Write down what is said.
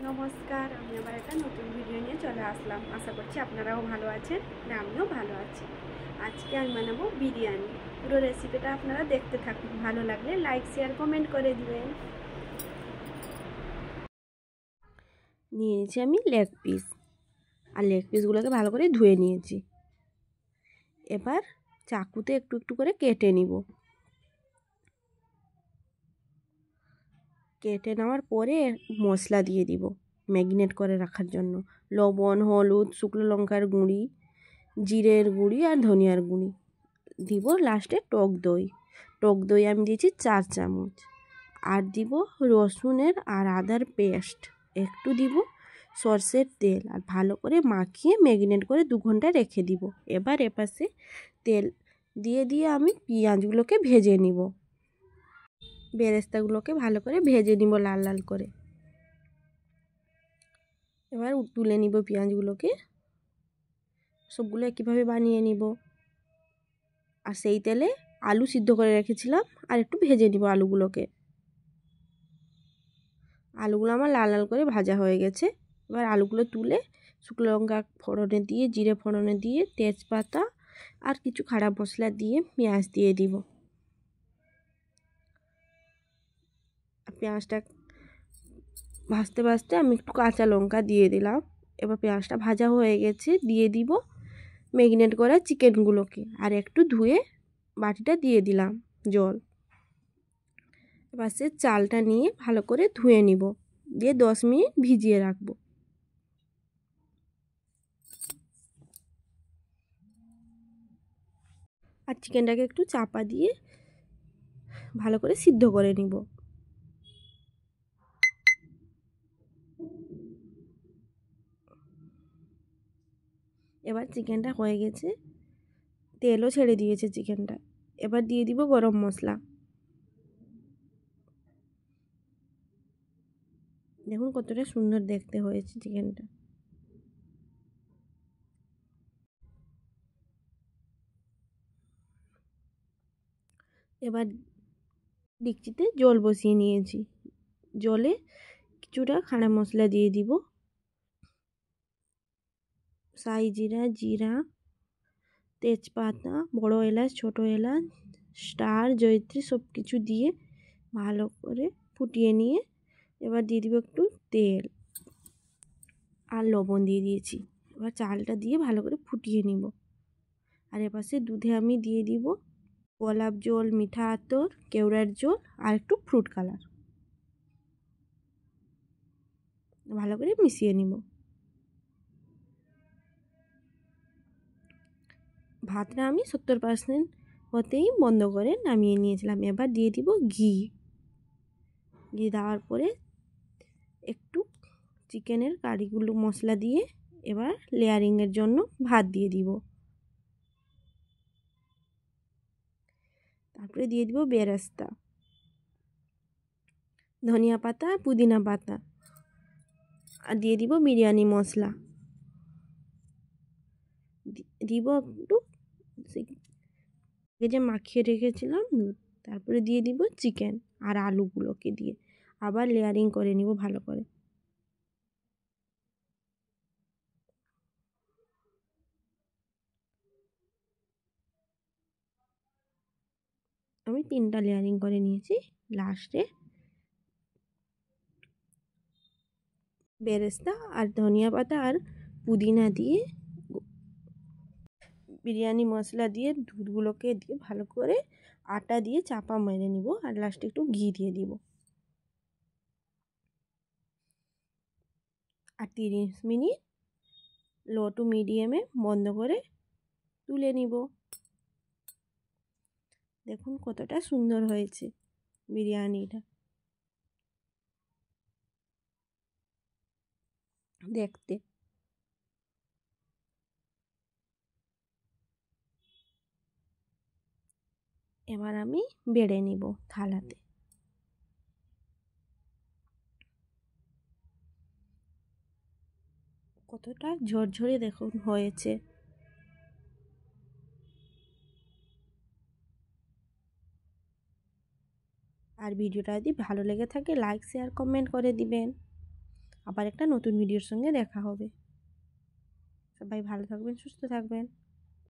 নমস্কার, আমি আবার একটা নতুন ভিডিও নিয়ে চলে আসলাম। আশা করছি আপনারাও ভালো আছেন, না আমিও ভালো আছি। আজকে আমি বানাবো বিরিয়ানি। পুরো রেসিপিটা আপনারা দেখতে থাকুন, ভালো লাগলে লাইক শেয়ার কমেন্ট করে দিবেন। নিয়ে নিয়েছি আমি লেগ পিস, আর লেগ পিসগুলোকে ভালো করে ধুয়ে নিয়েছি। এবার চাকুতে একটু একটু করে কেটে নিব। কেটে নেওয়ার পরে মশলা দিয়ে দিব ম্যারিনেট করে রাখার জন্য। লবণ, হলুদ, শুকনো লঙ্কার গুঁড়ি, জিরের গুঁড়ি আর ধনিয়ার গুঁড়ি দিব। লাস্টে টক দই আমি দিয়েছি 4 চামচ। আর দিব রসুনের আর আদার পেস্ট একটু দিব, সরষের তেল, আর ভালো করে মাখিয়ে ম্যারিনেট করে 2 ঘন্টা রেখে দিব। এবার এপাশে তেল দিয়ে আমি পেঁয়াজগুলোকে ভেজে নিব। বেরেস্তাগুলোকে ভালো করে ভেজে নিব লাল লাল করে। এবার তুলে নিব পেঁয়াজগুলোকে, সবগুলো একইভাবে বানিয়ে নিব। আর সেই তেলে আলু সিদ্ধ করে রেখেছিলাম, আর একটু ভেজে নিব আলুগুলোকে। আলুগুলো আমার লাল লাল করে ভাজা হয়ে গেছে। এবার আলুগুলো তুলে শুকনো লঙ্কা ফোড়নে দিয়ে, জিরে ফোড়নে দিয়ে, তেজপাতা আর কিছু খাড়া মশলা দিয়ে পেঁয়াজ দিয়ে দিব। পেঁয়াজটা ভাজতে ভাজতে আমি একটু কাঁচা লঙ্কা দিয়ে দিলাম। এবার পেঁয়াজটা ভাজা হয়ে গেছে, দিয়ে দিব ম্যারিনেট করা চিকেনগুলোকে, আর একটু ধুয়ে বাটিটা দিয়ে দিলাম জল। এবার সে চালটা নিয়ে ভালো করে ধুয়ে নিব, দিয়ে 10 মিনিট ভিজিয়ে রাখবো। আর চিকেনটাকে একটু চাপা দিয়ে ভালো করে সিদ্ধ করে নিব। এবার চিকেনটা হয়ে গেছে, তেলও ছেড়ে দিয়েছে চিকেনটা। এবার দিয়ে দিব গরম মশলা। দেখুন কতটা সুন্দর দেখতে হয়েছে চিকেনটা। এবার ডেকচিতে জল বসিয়ে নিয়েছি। জলে কিছুটা খাড়া মশলা দিয়ে দিব, সাই জিরা, তেজপাতা, বড় এলাচ, ছোট এলাচ, স্টার, জয়িত্রী সব কিছু দিয়ে ভালো করে ফুটিয়ে নিয়ে এবার দিয়ে দিব একটু তেল আর লবণ দিয়ে দিয়েছি। এবার চালটা দিয়ে ভালো করে ফুটিয়ে নিব। আর এপাশে দুধে আমি দিয়ে দিব গোলাপ জল, মিঠা আতর, কেওড়ার জল আর একটু ফ্রুট কালার। ভালো করে মিশিয়ে নিব। ভাতটা আমি 70% হতেই বন্ধ করে নামিয়ে নিয়েছিলাম। এবার দিয়ে দিব ঘি দেওয়ার পরে একটু চিকেনের কারিগুলো মশলা দিয়ে এবার লেয়ারিংয়ের জন্য ভাত দিয়ে দিব। তারপরে দিয়ে দিব বেরেস্তা, ধনিয়া পাতা, পুদিনা পাতা, আর দিয়ে দিব বিরিয়ানি মশলা। দিব একটু যে মাখিয়ে রেখেছিলাম দুধ। তারপরে দিয়ে দিব চিকেন আর আলুগুলোকে দিয়ে আবার লেয়ারিং করে নিব ভালো করে। আমি 3টা লেয়ারিং করে নিয়েছি। লাস্টে বেরেস্তা আর ধনিয়া পাতা আর পুদিনা দিয়ে, বিরিয়ানি মশলা দিয়ে, দুধগুলোকে দিয়ে ভালো করে আটা দিয়ে চাপা মেরে নিব। আর লাস্টে একটু ঘি দিয়ে দিব। আর 30 মিনিট লো টু মিডিয়ামে বন্ধ করে তুলে নিব। দেখুন কতটা সুন্দর হয়েছে বিরিয়ানিটা দেখতে। এবার আমি বেড়ে নিব থালাতে। কতটা ঝরঝরে দেখুন হয়েছে। আর ভিডিওটা যদি ভালো লেগে থাকে লাইক শেয়ার কমেন্ট করে দিবেন। আবার একটা নতুন ভিডিওর সঙ্গে দেখা হবে। সবাই ভালো থাকবেন, সুস্থ থাকবেন।